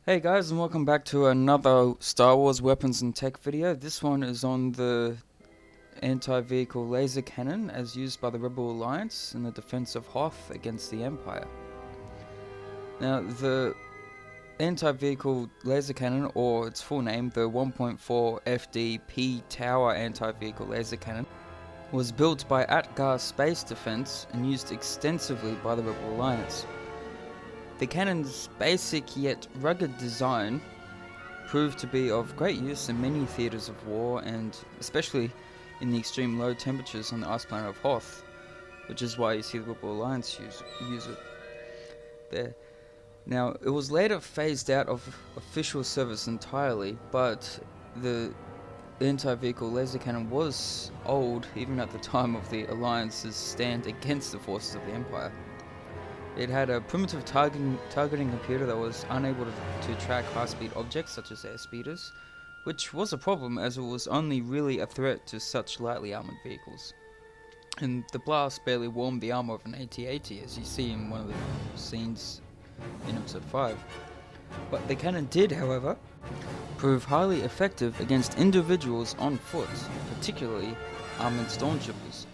Hey guys, and welcome back to another Star Wars weapons and tech video. This one is on the anti-vehicle laser cannon as used by the Rebel Alliance in the defense of Hoth against the Empire. Now, the anti-vehicle laser cannon, or its full name, the 1.4 FDP Tower anti-vehicle laser cannon, was built by Atgar Space Defense and used extensively by the Rebel Alliance. The cannon's basic yet rugged design proved to be of great use in many theatres of war, and especially in the extreme low temperatures on the ice planet of Hoth, which is why you see the Rebel Alliance use it there. Now, it was later phased out of official service entirely, but the anti-vehicle laser cannon was old even at the time of the Alliance's stand against the forces of the Empire. It had a primitive targeting computer that was unable to track high-speed objects such as airspeeders, which was a problem as it was only really a threat to such lightly armoured vehicles. And the blast barely warmed the armour of an AT-AT, as you see in one of the scenes in episode 5. But the cannon did, however, prove highly effective against individuals on foot, particularly armoured stormtroopers.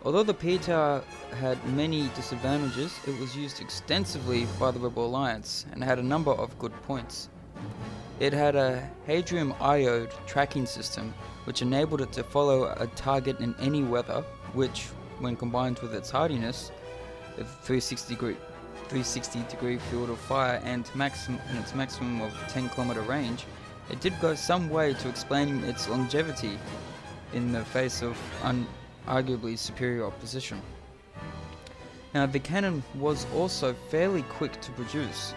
Although the P-Tower had many disadvantages, it was used extensively by the Rebel Alliance and had a number of good points. It had a Hadrium iode tracking system which enabled it to follow a target in any weather, which, when combined with its hardiness, a 360 degree field of fire and its maximum of 10 kilometer range, it did go some way to explaining its longevity in the face of arguably superior opposition. Now, the cannon was also fairly quick to produce,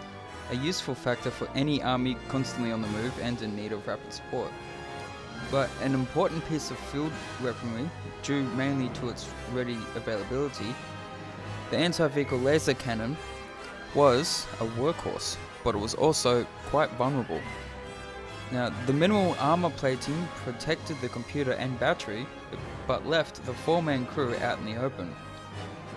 a useful factor for any army constantly on the move and in need of rapid support. But an important piece of field weaponry, due mainly to its ready availability, the anti-vehicle laser cannon was a workhorse, but it was also quite vulnerable. Now, the minimal armor plating protected the computer and battery, but left the 4-man crew out in the open.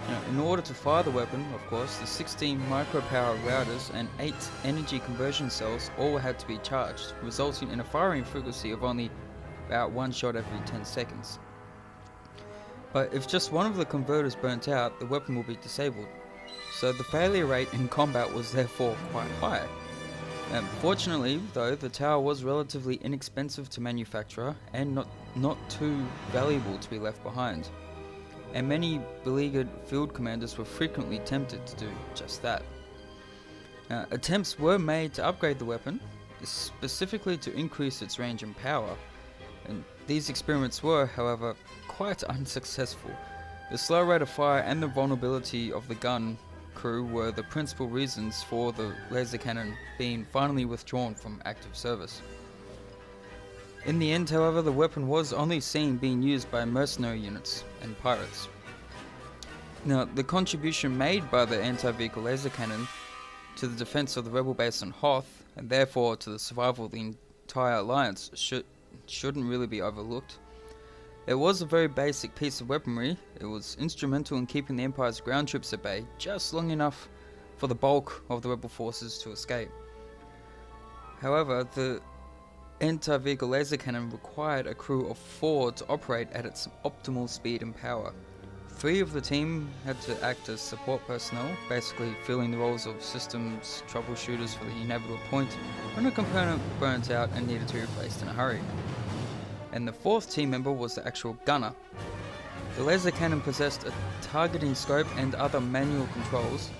Now, in order to fire the weapon, of course, the 16 micropower routers and 8 energy conversion cells all had to be charged, resulting in a firing frequency of only about 1 shot every 10 seconds. But if just one of the converters burnt out, the weapon will be disabled, so the failure rate in combat was therefore quite high. Fortunately, though, the tower was relatively inexpensive to manufacture and not too valuable to be left behind, and many beleaguered field commanders were frequently tempted to do just that. Attempts were made to upgrade the weapon, specifically to increase its range and power, and these experiments were, however, quite unsuccessful. The slow rate of fire and the vulnerability of the gun crew were the principal reasons for the laser cannon being finally withdrawn from active service. In the end, however, the weapon was only seen being used by mercenary units and pirates. Now, the contribution made by the anti-vehicle laser cannon to the defense of the rebel base on Hoth, and therefore to the survival of the entire alliance, shouldn't really be overlooked. It was a very basic piece of weaponry. It was instrumental in keeping the Empire's ground troops at bay just long enough for the bulk of the rebel forces to escape. However, the anti-vehicle laser cannon required a crew of 4 to operate at its optimal speed and power. 3 of the team had to act as support personnel, basically filling the roles of systems troubleshooters for the inevitable point when a component burnt out and needed to be replaced in a hurry. And the 4th team member was the actual gunner. The laser cannon possessed a targeting scope and other manual controls,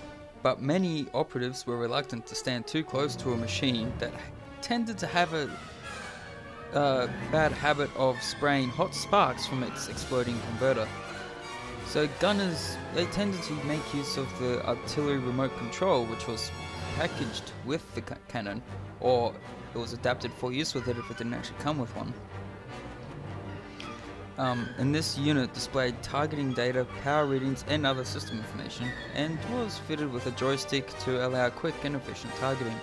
but many operatives were reluctant to stand too close to a machine that tended to have a bad habit of spraying hot sparks from its exploding converter. So gunners, they tended to make use of the artillery remote control, which was packaged with the cannon, or it was adapted for use with it if it didn't actually come with one. And this unit displayed targeting data, power readings and other system information, and was fitted with a joystick to allow quick and efficient targeting.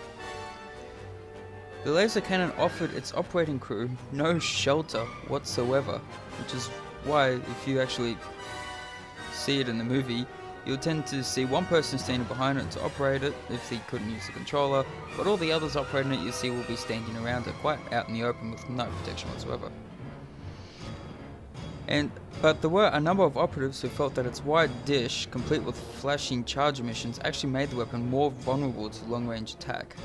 The laser cannon offered its operating crew no shelter whatsoever, which is why, if you actually see it in the movie, you'll tend to see one person standing behind it to operate it if he couldn't use the controller, but all the others operating it you see will be standing around it quite out in the open with no protection whatsoever. But there were a number of operatives who felt that its wide dish, complete with flashing charge emissions, actually made the weapon more vulnerable to long-range attack.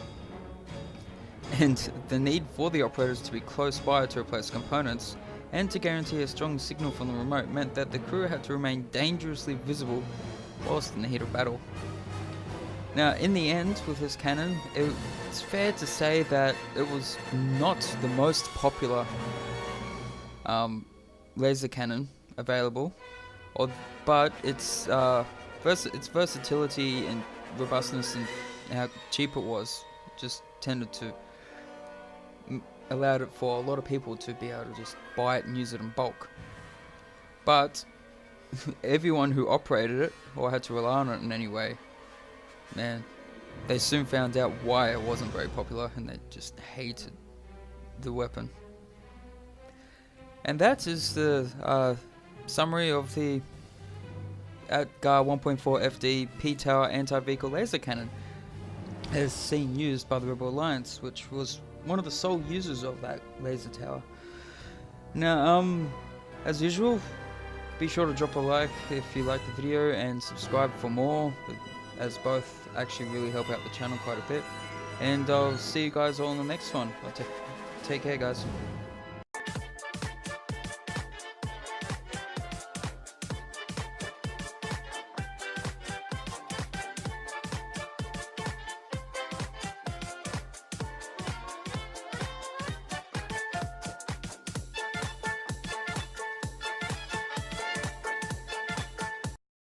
And the need for the operators to be close by to replace components and to guarantee a strong signal from the remote meant that the crew had to remain dangerously visible whilst in the heat of battle. Now, in the end, with this cannon, it's fair to say that it was not the most popular laser cannon available, but its versatility and robustness and how cheap it was just tended to allowed it for a lot of people to be able to just buy it and use it in bulk. But everyone who operated it or had to rely on it in any way, man, they soon found out why it wasn't very popular and they just hated the weapon. And that is the summary of the GAR 1.4 FD P-Tower anti-vehicle laser cannon as seen used by the Rebel Alliance, which was one of the sole users of that laser tower. Now, as usual, be sure to drop a like if you like the video and subscribe for more, as both actually really help out the channel quite a bit. And I'll see you guys all in the next one. Take care, guys.